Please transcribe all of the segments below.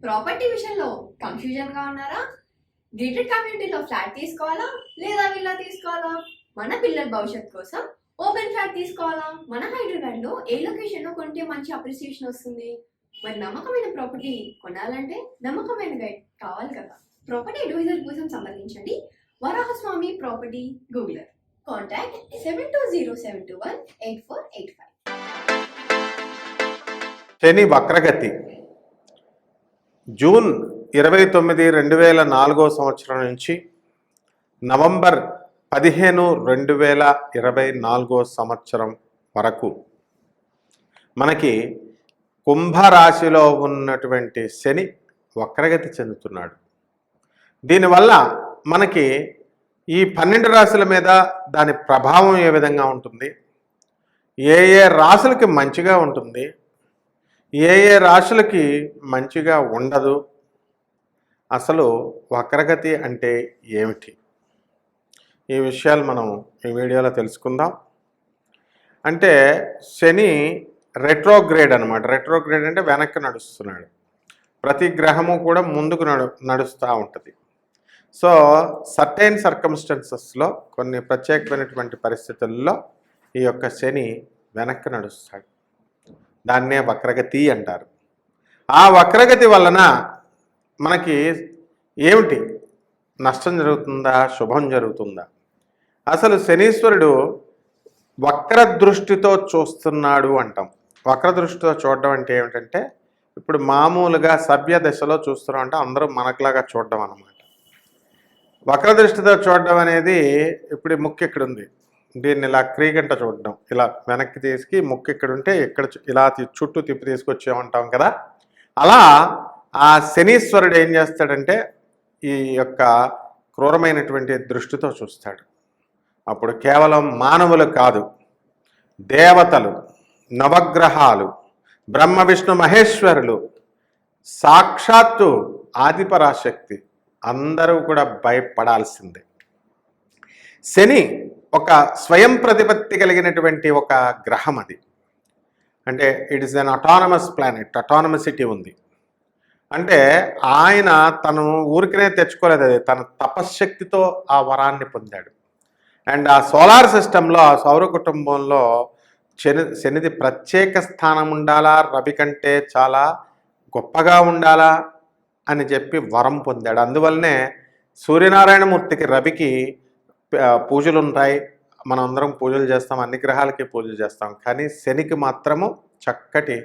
Property విషయంలో confusion గా ఉన్నారా? గేటెడ్ కమ్యూనిటీలో ఫ్లాట్ తీసుకోవాలా లేదా విల్లా తీసుకోవాలా? మన పిల్లల భవిష్యత్ కోసం ఓపెన్ ఫ్లాట్ తీసుకోవాలా? మన హైదరాబాద్ లో ఏ లొకేషన్ లో కొంటే మంచి అప్రిసియేషన్ వస్తుంది? మరి నమ్మకమైన ప్రాపర్టీ కొనాలంటే నమ్మకమైన గైడ్ కావాలి కదా. ప్రాపర్టీ అడ్వైజర్ కోసం సంప్రదించండి వరాహస్వామి ప్రాపర్టీ గూగులర్. కాంటాక్ట్ 7207218485. శని వక్రగతి జూన్ 29, 2004 సంవత్సరం నుంచి నవంబర్ 15, 2024 సంవత్సరం వరకు మనకి కుంభరాశిలో ఉన్నటువంటి శని వక్రగతి చెందుతున్నాడు. దీనివల్ల మనకి ఈ 12 రాశుల మీద దాని ప్రభావం ఏ విధంగా ఉంటుంది, ఏ ఏ రాశులకి మంచిగా ఉంటుంది, ఏ ఏ రాశులకి మంచిగా ఉండదు, అసలు వక్రగతి అంటే ఏమిటి, ఈ విషయాలు మనం ఈ వీడియోలో తెలుసుకుందాం. అంటే శని రెట్రోగ్రేడ్ అనమాట. రెట్రోగ్రేడ్ అంటే వెనక్కి నడుస్తున్నాడు. ప్రతి గ్రహము కూడా ముందుకు నడుస్తూ ఉంటుంది. సో సర్టైన్ సర్కమ్స్టెన్సెస్లో కొన్ని ప్రత్యేకమైనటువంటి పరిస్థితుల్లో ఈ యొక్క శని వెనక్కి నడుస్తాడు. దాన్నే వక్రగతి అంటారు. ఆ వక్రగతి వలన మనకి ఏమిటి నష్టం జరుగుతుందా, శుభం జరుగుతుందా? అసలు శనీశ్వరుడు వక్ర దృష్టితో చూస్తున్నాడు అంటాం. వక్ర దృష్టితో చూడడం అంటే ఏమిటంటే, ఇప్పుడు మామూలుగా సభ్య దశలో చూస్తున్నాం అంటే అందరూ మనకులాగా చూడడం అన్నమాట. వక్ర దృష్టితో చూడడం అనేది ఇప్పుడు ముక్కు ఇక్కడ ఉంది, దీన్ని ఇలా క్రీగంట చూడడం, ఇలా వెనక్కి తీసుకు ముక్కు ఇక్కడ ఉంటే ఇక్కడ ఇలా చుట్టూ తిప్పి తీసుకొచ్చామంటాం కదా. అలా ఆ శనీశ్వరుడు ఏం చేస్తాడంటే ఈ యొక్క క్రూరమైనటువంటి దృష్టితో చూస్తాడు. అప్పుడు కేవలం మానవులు కాదు, దేవతలు, నవగ్రహాలు, బ్రహ్మ విష్ణు మహేశ్వరులు, సాక్షాత్తు ఆదిపరాశక్తి అందరూ కూడా భయపడాల్సిందే. శని ఒక స్వయం ప్రతిపత్తి కలిగినటువంటి ఒక గ్రహం. అది అంటే it is an autonomous planet, అటానమసిటీ ఉంది. అంటే ఆయన తను ఊరికనే తెచ్చుకోలేదు, అది తన తపశ్శక్తితో ఆ వరాన్ని పొందాడు. అండ్ ఆ సోలార్ సిస్టంలో, ఆ సౌర కుటుంబంలో శనిది ప్రత్యేక స్థానం ఉండాలా, రవి కంటే చాలా గొప్పగా ఉండాలా అని చెప్పి వరం పొందాడు. అందువల్లనే సూర్యనారాయణమూర్తికి, రవికి పూజలు ఉంటాయి. మనం అందరం పూజలు చేస్తాం, అన్ని గ్రహాలకి పూజలు చేస్తాం. కానీ శనికి మాత్రము చక్కటి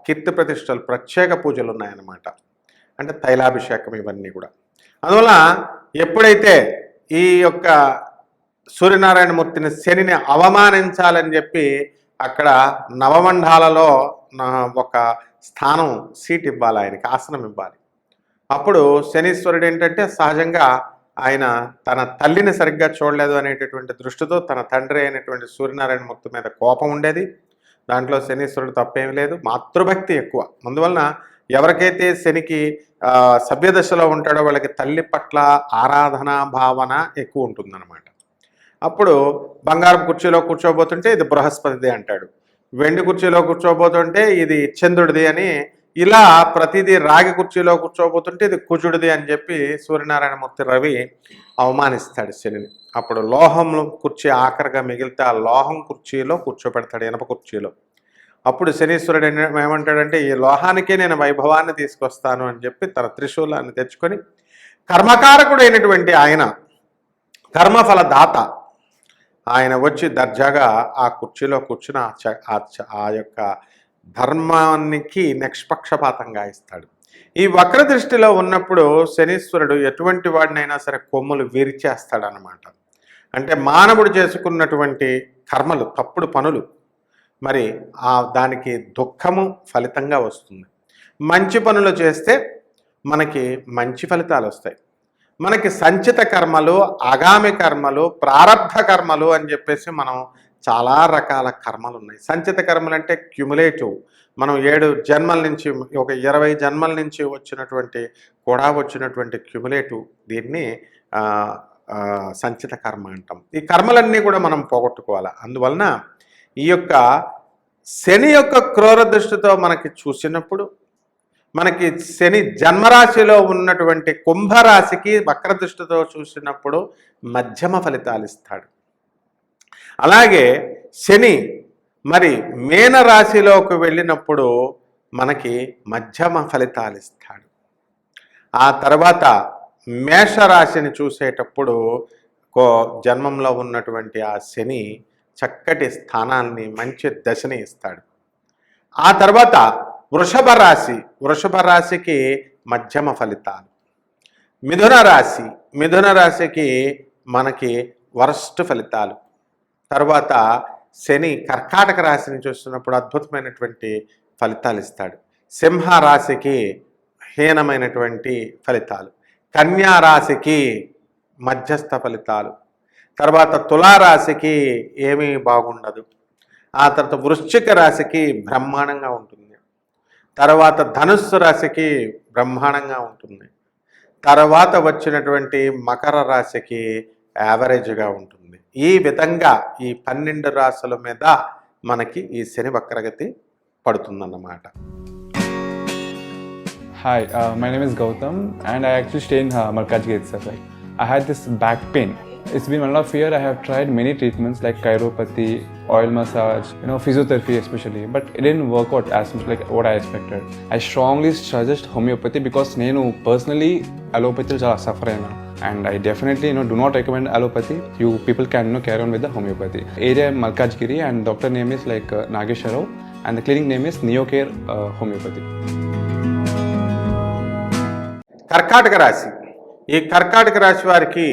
కీర్తి ప్రతిష్టలు, ప్రత్యేక పూజలు ఉన్నాయన్నమాట. అంటే తైలాభిషేకం, ఇవన్నీ కూడా. అందువల్ల ఎప్పుడైతే ఈ యొక్క సూర్యనారాయణమూర్తిని, శనిని అవమానించాలని చెప్పి అక్కడ నవమండాలలో ఒక స్థానం, సీట్ ఇవ్వాలి, ఆయనకి ఆసనం ఇవ్వాలి. అప్పుడు శనీశ్వరుడు ఏంటంటే సహజంగా ఆయన తన తల్లిని సరిగ్గా చూడలేదు అనేటటువంటి దృష్టితో తన తండ్రి అయినటువంటి సూర్యనారాయణమూర్తి మీద కోపం ఉండేది. దాంట్లో శనీశ్వరుడు తప్పేమీ లేదు, మాతృభక్తి ఎక్కువ. అందువలన ఎవరికైతే శనికి సభ్యదశలో ఉంటాడో వాళ్ళకి తల్లి పట్ల ఆరాధనా భావన ఎక్కువ ఉంటుందన్నమాట. అప్పుడు బంగారం కుర్చీలో కూర్చోబోతుంటే ఇది బృహస్పతిది అంటాడు, వెండి కుర్చీలో కూర్చోబోతుంటే ఇది చంద్రుడిది అని, ఇలా ప్రతిదీ రాగి కుర్చీలో కూర్చోబోతుంటే ఇది కుజుడిది అని చెప్పి సూర్యనారాయణమూర్తి రవి అవమానిస్తాడు శనిని. అప్పుడు లోహం కుర్చీ ఆఖరిగా మిగిలితే ఆ లోహం కుర్చీలో కూర్చోబెడతాడు, ఇనప కుర్చీలో. అప్పుడు శనీశ్వరుడు ఏమంటాడంటే ఈ లోహానికే నేను వైభవాన్ని తీసుకొస్తాను అని చెప్పి తన త్రిశూలాన్ని తెచ్చుకొని, కర్మకారకుడైనటువంటి ఆయన, కర్మఫల దాత ఆయన వచ్చి దర్జాగా ఆ కుర్చీలో కూర్చుని ఆ యొక్క ధర్మానికి నిష్పక్షపాతంగా ఇస్తాడు. ఈ వక్ర దృష్టిలో ఉన్నప్పుడు శనీశ్వరుడు ఎటువంటి వాడినైనా సరే కొమ్ములు విరిచేస్తాడనమాట. అంటే మానవుడు చేసుకున్నటువంటి కర్మలు, తప్పుడు పనులు, మరి దానికి దుఃఖము ఫలితంగా వస్తుంది. మంచి పనులు చేస్తే మనకి మంచి ఫలితాలు వస్తాయి. మనకి సంచిత కర్మలు, ఆగామి కర్మలు, ప్రారబ్ధ కర్మలు అని చెప్పేసి మనం చాలా రకాల కర్మలు ఉన్నాయి. సంచిత కర్మలు అంటే క్యుములేటివ్, మనం 7 జన్మల నుంచి, ఒక 20 జన్మల నుంచి వచ్చినటువంటి క్యుములేటివ్, దీన్ని సంచిత కర్మ అంటాం. ఈ కర్మలన్నీ కూడా మనం పోగొట్టుకోవాలి. అందువలన ఈ యొక్క శని యొక్క క్రూర దృష్టితో మనకి చూసినప్పుడు మనకి శని జన్మరాశిలో ఉన్నటువంటి కుంభరాశికి వక్రదృష్టితో చూసినప్పుడు మధ్యమ ఫలితాలు ఇస్తాడు. అలాగే శని మరి మీనరాశిలోకి వెళ్ళినప్పుడు మనకి మధ్యమ ఫలితాలు ఇస్తాడు. ఆ తర్వాత మేషరాశిని చూసేటప్పుడు జన్మంలో ఉన్నటువంటి ఆ శని చక్కటి స్థానాన్ని మంచి దశని ఇస్తాడు. ఆ తర్వాత వృషభ రాశికి మధ్యమ ఫలితాలు. మిథున రాశికి మనకి వరస్ట్ ఫలితాలు. తర్వాత శని కర్కాటక రాశిని చూస్తున్నప్పుడు అద్భుతమైనటువంటి ఫలితాలు ఇస్తాడు. సింహ రాశికి హీనమైనటువంటి ఫలితాలు. కన్యా రాశికి మధ్యస్థ ఫలితాలు. తర్వాత తులారాశికి ఏమీ బాగుండదు. ఆ తర్వాత వృశ్చిక రాశికి బ్రహ్మాండంగా ఉంటుంది. తర్వాత ధనుస్సు రాశికి బ్రహ్మాండంగా ఉంటుంది. తర్వాత వచ్చినటువంటి మకర రాశికి యావరేజ్గా ఉంటుంది. ఈ విధంగా ఈ 12 రాశుల మీద మనకి ఈ శని వక్రగతి పడుతుందన్నమాట. Hi, my name is Gautam and I actually stay in Malkajgiri itself. Like, I had this back pain. It's been 1.5 years. I have tried many treatments like chiropathy, oil massage, physiotherapy especially, but it didn't work out as much like what I expected. I strongly suggest homeopathy because నేను personally allopathy చాలా suffer అయినా, and I definitely do not recommend allopathy. You people can carry on with the homeopathy. Area Malkajgiri and doctor name is like Nageshwar Rao and the clinic name is Neocare Homeopathy. కర్కాటక రాశి. ఈ కర్కాటక రాశి వారికి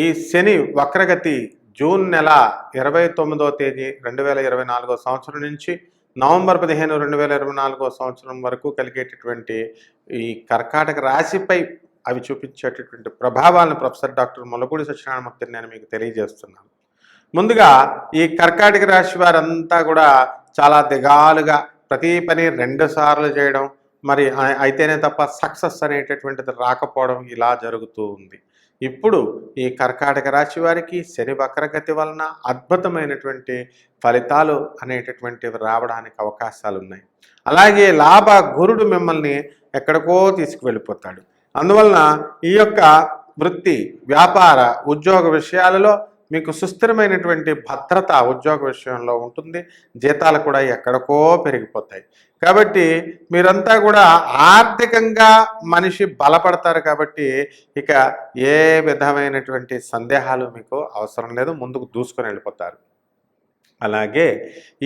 ఈ శని వక్రగతి June నెల 29వ తేదీ 2024 సంవత్సరం నుంచి నవంబర్ 15, 2024 సంవత్సరం వరకు కలిగేటటువంటి ఈ కర్కాటక రాశిపై అవి చూపించేటటువంటి ప్రభావాలను ప్రొఫెసర్ డాక్టర్ ముల్లపూడి సత్యనారాయణమూర్తిని నేను మీకు తెలియజేస్తున్నాను. ముందుగా ఈ కర్కాటక రాశి వారంతా కూడా చాలా దిగాలుగా ప్రతి పని 2 సార్లు చేయడం, మరి అయితేనే తప్ప సక్సెస్ అనేటటువంటిది రాకపోవడం ఇలా జరుగుతూ ఉంది. ఇప్పుడు ఈ కర్కాటక రాశి వారికి శని వక్రగతి వలన అద్భుతమైనటువంటి ఫలితాలు అనేటటువంటివి రావడానికి అవకాశాలు ఉన్నాయి. అలాగే లాభ గురుడు మిమ్మల్ని ఎక్కడికో తీసుకువెళ్ళిపోతాడు. అందువలన ఈ యొక్క వృత్తి, వ్యాపార, ఉద్యోగ విషయాలలో మీకు సుస్థిరమైనటువంటి భద్రత ఉద్యోగ విషయంలో ఉంటుంది. జీతాలు కూడా ఎక్కడికో పెరిగిపోతాయి. కాబట్టి మీరంతా కూడా ఆర్థికంగా మనిషి బలపడతారు. కాబట్టి ఇక ఏ విధమైనటువంటి సందేహాలు మీకు అవసరం లేదు, ముందుకు దూసుకొని వెళ్ళిపోతారు. అలాగే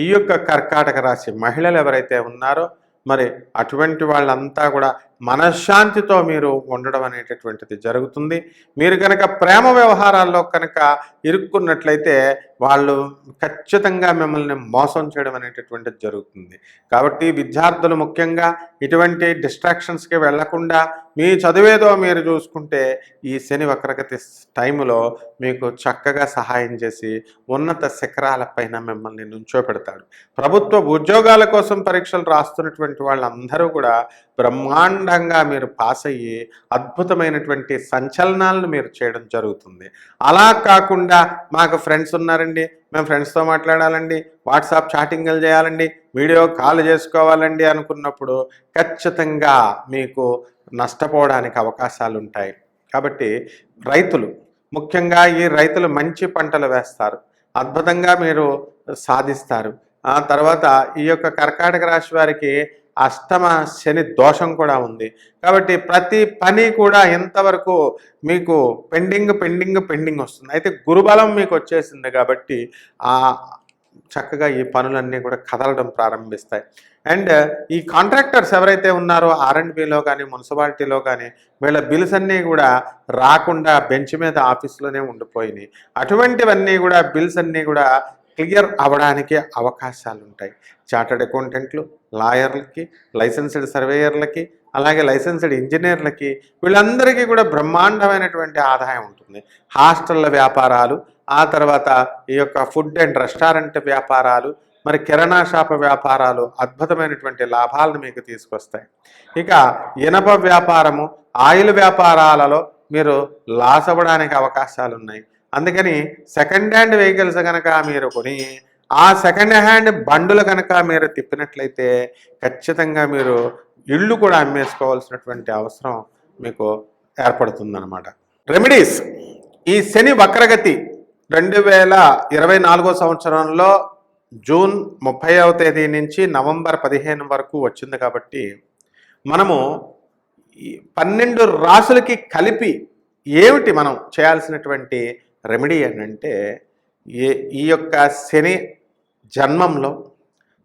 ఈ యొక్క కర్కాటక రాశి మహిళలు ఎవరైతే ఉన్నారో మరి అటువంటి వాళ్ళంతా కూడా మనశ్శాంతితో మీరు ఉండడం అనేటటువంటిది జరుగుతుంది. మీరు కనుక ప్రేమ వ్యవహారాల్లో కనుక ఇరుక్కున్నట్లయితే వాళ్ళు ఖచ్చితంగా మిమ్మల్ని మోసం చేయడం అనేటటువంటిది జరుగుతుంది. కాబట్టి విద్యార్థులు ముఖ్యంగా ఇటువంటి డిస్ట్రాక్షన్స్కి వెళ్లకుండా మీ చదివేదో మీరు చూసుకుంటే ఈ శని వక్రగతి టైంలో మీకు చక్కగా సహాయం చేసి ఉన్నత శిఖరాలపైన మిమ్మల్ని నుంచోపెడతాడు. ప్రభుత్వ ఉద్యోగాల కోసం పరీక్షలు రాస్తున్నటువంటి వాళ్ళందరూ కూడా బ్రహ్మాండంగా మీరు పాస్ అయ్యి అద్భుతమైనటువంటి సంచలనాలను మీరు చేయడం జరుగుతుంది. అలా కాకుండా మాకు ఫ్రెండ్స్ ఉన్నారండి, మేము ఫ్రెండ్స్తో మాట్లాడాలండి, వాట్సాప్ చాటింగ్లు చేయాలండి, వీడియో కాల్ చేసుకోవాలండి అనుకున్నప్పుడు ఖచ్చితంగా మీకు నష్టపోవడానికి అవకాశాలు ఉంటాయి. కాబట్టి రైతులు ముఖ్యంగా ఈ రైతులు మంచి పంటలు వేస్తారు, అద్భుతంగా మీరు సాధిస్తారు. ఆ తర్వాత ఈ యొక్క కర్కాటక రాశి వారికి అష్టమ శని దోషం కూడా ఉంది. కాబట్టి ప్రతి పని కూడా ఎంతవరకు మీకు పెండింగ్ వస్తుంది. అయితే గురుబలం మీకు వచ్చేసింది కాబట్టి చక్కగా ఈ పనులన్నీ కూడా కదలడం ప్రారంభిస్తాయి. అండ్ ఈ కాంట్రాక్టర్స్ ఎవరైతే ఉన్నారో R&Bలో కానీ మున్సిపాలిటీలో కానీ వీళ్ళ బిల్స్ అన్నీ కూడా రాకుండా బెంచ్ మీద ఆఫీస్లోనే ఉండిపోయినాయి. అటువంటివన్నీ కూడా బిల్స్ అన్నీ కూడా క్లియర్ అవ్వడానికి అవకాశాలు ఉంటాయి. చార్టర్డ్ అకౌంటెంట్లు, లాయర్లకి, లైసెన్స్డ్ సర్వేయర్లకి, అలాగే లైసెన్స్డ్ ఇంజనీర్లకి వీళ్ళందరికీ కూడా బ్రహ్మాండమైనటువంటి ఆదాయం ఉంటుంది. హాస్టళ్ళ వ్యాపారాలు, ఆ తర్వాత ఈ యొక్క ఫుడ్ అండ్ రెస్టారెంట్ వ్యాపారాలు, మరి కిరాణా షాప్ వ్యాపారాలు అద్భుతమైనటువంటి లాభాలను మీకు తీసుకొస్తాయి. ఇక ఇనప వ్యాపారము, ఆయిల్ వ్యాపారాలలో మీరు లాస్ అవ్వడానికి అవకాశాలు ఉన్నాయి. అందుకని సెకండ్ హ్యాండ్ వెహికల్స్ కనుక మీరు కొని ఆ సెకండ్ హ్యాండ్ బండులు కనుక మీరు తిప్పినట్లయితే ఖచ్చితంగా మీరు ఇళ్ళు కూడా అమ్మేసుకోవాల్సినటువంటి అవసరం మీకు ఏర్పడుతుందన్నమాట. రెమెడీస్. ఈ శని వక్రగతి 2024 సంవత్సరంలో జూన్ 30వ తేదీ నుంచి నవంబర్ 15 వరకు వచ్చింది కాబట్టి మనము ఈ 12 రాసులకి కలిపి ఏమిటి మనం చేయాల్సినటువంటి రెమెడీ అంటే ఈ యొక్క శని జన్మంలో,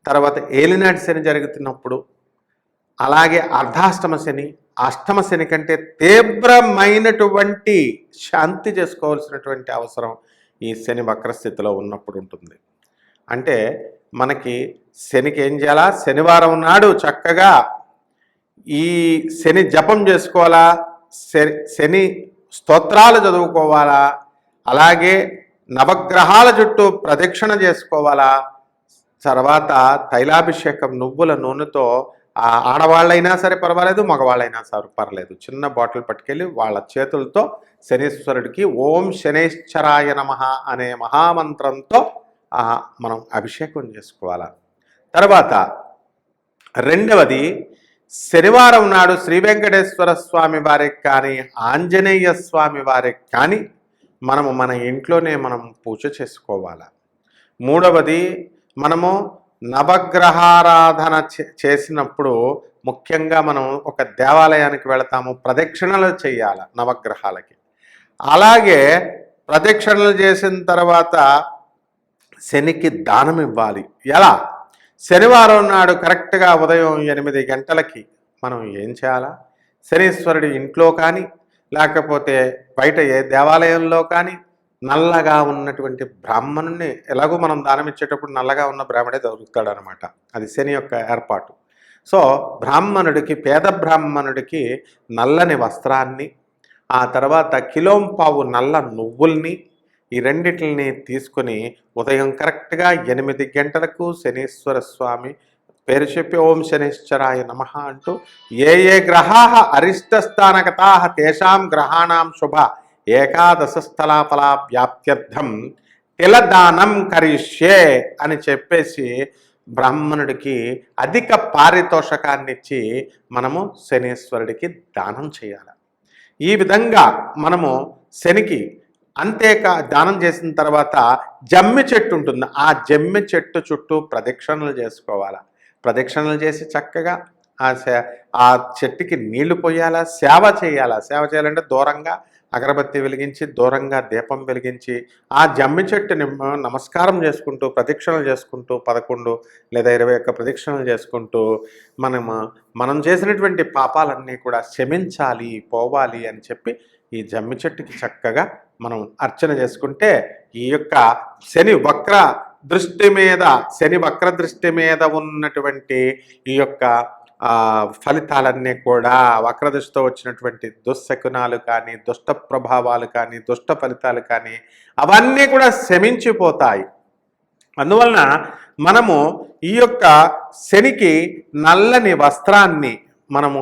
తర్వాత ఏలినాటి శని జరుగుతున్నప్పుడు, అలాగే అర్ధాష్టమ శని, అష్టమ శని కంటే తీవ్రమైనటువంటి శాంతి చేసుకోవాల్సినటువంటి అవసరం ఈ శని వక్రస్థితిలో ఉన్నప్పుడు ఉంటుంది. అంటే మనకి శనికి ఏం చేయాలా, శనివారం నాడు చక్కగా ఈ శని జపం చేసుకోవాలా, శని స్తోత్రాలు చదువుకోవాలా, అలాగే నవగ్రహాల చుట్టూ ప్రదక్షిణ చేసుకోవాలా, తర్వాత తైలాభిషేకం నువ్వుల నూనెతో ఆడవాళ్ళైనా సరే పర్వాలేదు, మగవాళ్ళైనా సరే పర్లేదు, చిన్న బాటిల్ పట్టుకెళ్ళి వాళ్ళ చేతులతో శనీశ్వరుడికి ఓం శనైశ్చరాయ నమః అనే మహామంత్రంతో మనం అభిషేకం చేసుకోవాలి. తర్వాత రెండవది, శనివారం నాడు శ్రీ వెంకటేశ్వర స్వామి వారికి కానీ ఆంజనేయ స్వామి వారికి కానీ మనము మన ఇంట్లోనే మనం పూజ చేసుకోవాలి. మూడవది, మనము నవగ్రహారాధన చేసినప్పుడు ముఖ్యంగా మనం ఒక దేవాలయానికి వెళతాము, ప్రదక్షిణలు చేయాలి నవగ్రహాలకి. అలాగే ప్రదక్షిణలు చేసిన తర్వాత శనికి దానం ఇవ్వాలి. ఎలా? శనివారం నాడు కరెక్ట్గా ఉదయం 8 గంటలకి మనం ఏం చేయాలా, శనీశ్వరుడి ఇంట్లో కానీ లేకపోతే బయట ఏ దేవాలయంలో కానీ నల్లగా ఉన్నటువంటి బ్రాహ్మణుని, ఎలాగో మనం దానం ఇచ్చేటప్పుడు నల్లగా ఉన్న బ్రాహ్మణే దొరుకుతాడు అనమాట, అది శని యొక్క ఏర్పాటు. సో బ్రాహ్మణుడికి, పేద బ్రాహ్మణుడికి నల్లని వస్త్రాన్ని, ఆ తర్వాత కిలోంపావు నల్ల నువ్వుల్ని, ఈ రెండిటిని తీసుకుని ఉదయం కరెక్ట్గా 8 గంటలకు శనీశ్వర స్వామి పేరు చెప్పి ఓం శనైశ్చరాయ నమః అంటూ ఏ గ్రహా అరిష్టస్థానగతా తేషాం గ్రహాణం శుభ ఏకాదశస్థలాఫలా వ్యాప్త్యర్థం తిలదానం కరిష్యే అని చెప్పేసి బ్రాహ్మణుడికి అధిక పారితోషకాన్ని ఇచ్చి మనము శనీశ్వరుడికి దానం చేయాలి. ఈ విధంగా మనము శనికి దానం చేసిన తర్వాత జమ్మి చెట్టు ఉంటుంది, ఆ జమ్మి చెట్టు చుట్టూ ప్రదక్షిణలు చేసుకోవాలి. ప్రదక్షిణలు చేసి చక్కగా ఆ చెట్టుకి నీళ్లు పోయాలా, సేవ చేయాలా. సేవ చేయాలంటే దూరంగా అగరబత్తి వెలిగించి, దూరంగా దీపం వెలిగించి, ఆ జమ్మి చెట్టుని నమస్కారం చేసుకుంటూ ప్రదక్షిణలు చేసుకుంటూ 11 లేదా 21 ప్రదక్షిణలు చేసుకుంటూ మనం చేసినటువంటి పాపాలన్నీ కూడా క్షమించాలి, పోవాలి అని చెప్పి ఈ జమ్మి చెట్టుకి చక్కగా మనం అర్చన చేసుకుంటే ఈ యొక్క శని వక్ర దృష్టి మీద ఉన్నటువంటి ఈ యొక్క ఫలితాలన్నీ కూడా, వక్రదృష్టితో వచ్చినటువంటి దుశ్శకునాలు కానీ, దుష్ట ప్రభావాలు కానీ, దుష్ట ఫలితాలు కానీ అవన్నీ కూడా శమించిపోతాయి. అందువలన మనము ఈ యొక్క శనికి నల్లని వస్త్రాన్ని మనము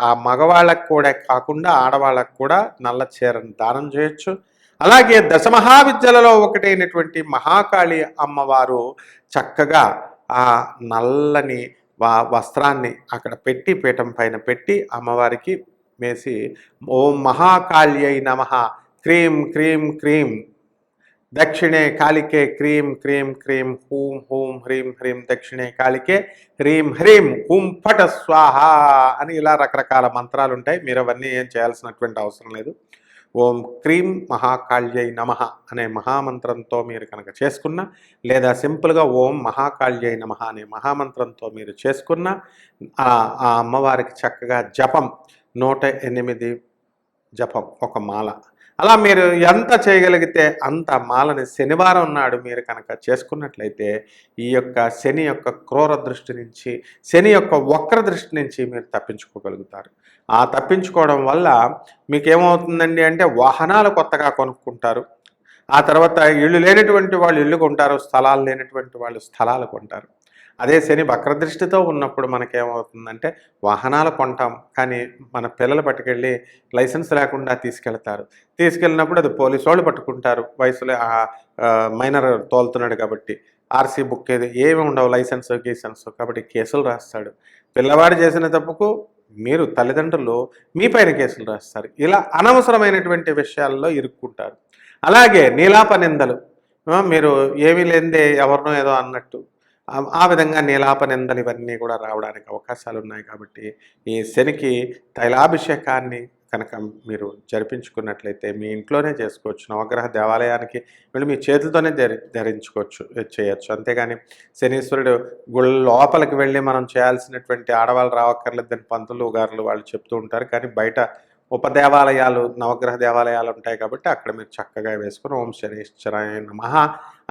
ఆ మగవాళ్ళకు కూడా కాకుండా ఆడవాళ్ళకు కూడా నల్ల చీరను దానం చేయొచ్చు. అలాగే దశమహావిద్యలలో ఒకటైనటువంటి మహాకాళి అమ్మవారు చక్కగా ఆ నల్లని వస్త్రాన్ని అక్కడ పెట్టి, పీఠం పైన పెట్టి అమ్మవారికి వేసి ఓం మహాకాళ్యై నమః క్రీం క్రీం క్రీం దక్షిణే కాళికే క్రీం క్రీం క్రీం హూం హూం హ్రీం హ్రీం దక్షిణే కాళికే హ్రీం హ్రీం హూం ఫట స్వాహ అని ఇలా రకరకాల మంత్రాలు ఉంటాయి. మీరు అవన్నీ ఏం చేయాల్సినటువంటి అవసరం లేదు. ఓం క్రీం మహాకాళ్యై నమః అనే మహామంత్రంతో మీరు కనుక చేసుకున్నా, లేదా సింపుల్గా ఓం మహాకాళ్యై నమః అనే మహామంత్రంతో మీరు చేసుకున్నా, ఆ అమ్మవారికి చక్కగా జపం 108 జపం, ఒక మాల, అలా మీరు ఎంత చేయగలిగితే అంత మాలని శనివారం నాడు మీరు కనుక చేసుకున్నట్లయితే ఈ యొక్క శని యొక్క క్రూర దృష్టి నుంచి, శని యొక్క వక్ర దృష్టి నుంచి మీరు తప్పించుకోగలుగుతారు. ఆ తప్పించుకోవడం వల్ల మీకేమవుతుందండి అంటే వాహనాలు కొత్తగా కొనుక్కుంటారు, ఆ తర్వాత ఇళ్ళు లేనటువంటి వాళ్ళు ఇల్లు కొంటారు, స్థలాలు లేనటువంటి వాళ్ళు స్థలాలు కొంటారు. అదే శని వక్రదృష్టితో ఉన్నప్పుడు మనకేమవుతుందంటే వాహనాలు కొంటాం, కానీ మన పిల్లలు పట్టుకెళ్ళి లైసెన్స్ లేకుండా తీసుకెళ్తారు. తీసుకెళ్ళినప్పుడు అది పోలీసు వాళ్ళు పట్టుకుంటారు, వయసులో మైనర్ తోలుతున్నాడు కాబట్టి. ఆర్సీ బుక్ ఏమి ఉండవు, లైసెన్స్ గీసెన్స్. కాబట్టి కేసులు రాస్తాడు. పిల్లవాడు చేసిన తప్పుకు మీరు తల్లిదండ్రులు మీ పైన కేసులు రాస్తారు. ఇలా అనవసరమైనటువంటి విషయాల్లో ఇరుక్కుంటారు. అలాగే నీలాప నిందలు, మీరు ఏమీ లేనిదే ఎవరినో ఏదో అన్నట్టు ఆ విధంగా నీలాప నిందలు ఇవన్నీ కూడా రావడానికి అవకాశాలు ఉన్నాయి. కాబట్టి ఈ శనికి తైలాభిషేకాన్ని కనుక మీరు జరిపించుకున్నట్లయితే మీ ఇంట్లోనే చేసుకోవచ్చు. నవగ్రహ దేవాలయానికి వెళ్ళి మీ చేతులతోనే ధరించుకోవచ్చు, చేయొచ్చు. అంతేగాని శనీశ్వరుడు గుళ్ళ లోపలికి వెళ్ళి మనం చేయాల్సినటువంటి ఆడవాళ్ళు రావక్కర్లేదని పంతులు గారులు వాళ్ళు చెప్తూ ఉంటారు. కానీ బయట ఉపదేవాలయాలు, నవగ్రహ దేవాలయాలు ఉంటాయి కాబట్టి అక్కడ మీరు చక్కగా వేసుకుని ఓం శనీశ్వరాయ నమః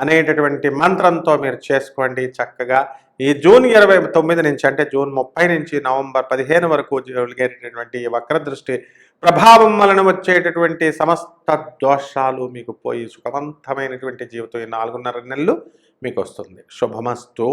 అనేటటువంటి మంత్రంతో మీరు చేసుకోండి. చక్కగా ఈ జూన్ 29 నుంచి, అంటే జూన్ 30 నుంచి నవంబర్ 15 వరకు జరిగేటటువంటి ఈ వక్రదృష్టి ప్రభావం వలన వచ్చేటటువంటి సమస్త దోషాలు మీకు పోయి సుఖవంతమైనటువంటి జీవితం ఈ 4.5 నెలలు మీకు వస్తుంది. శుభమస్తు.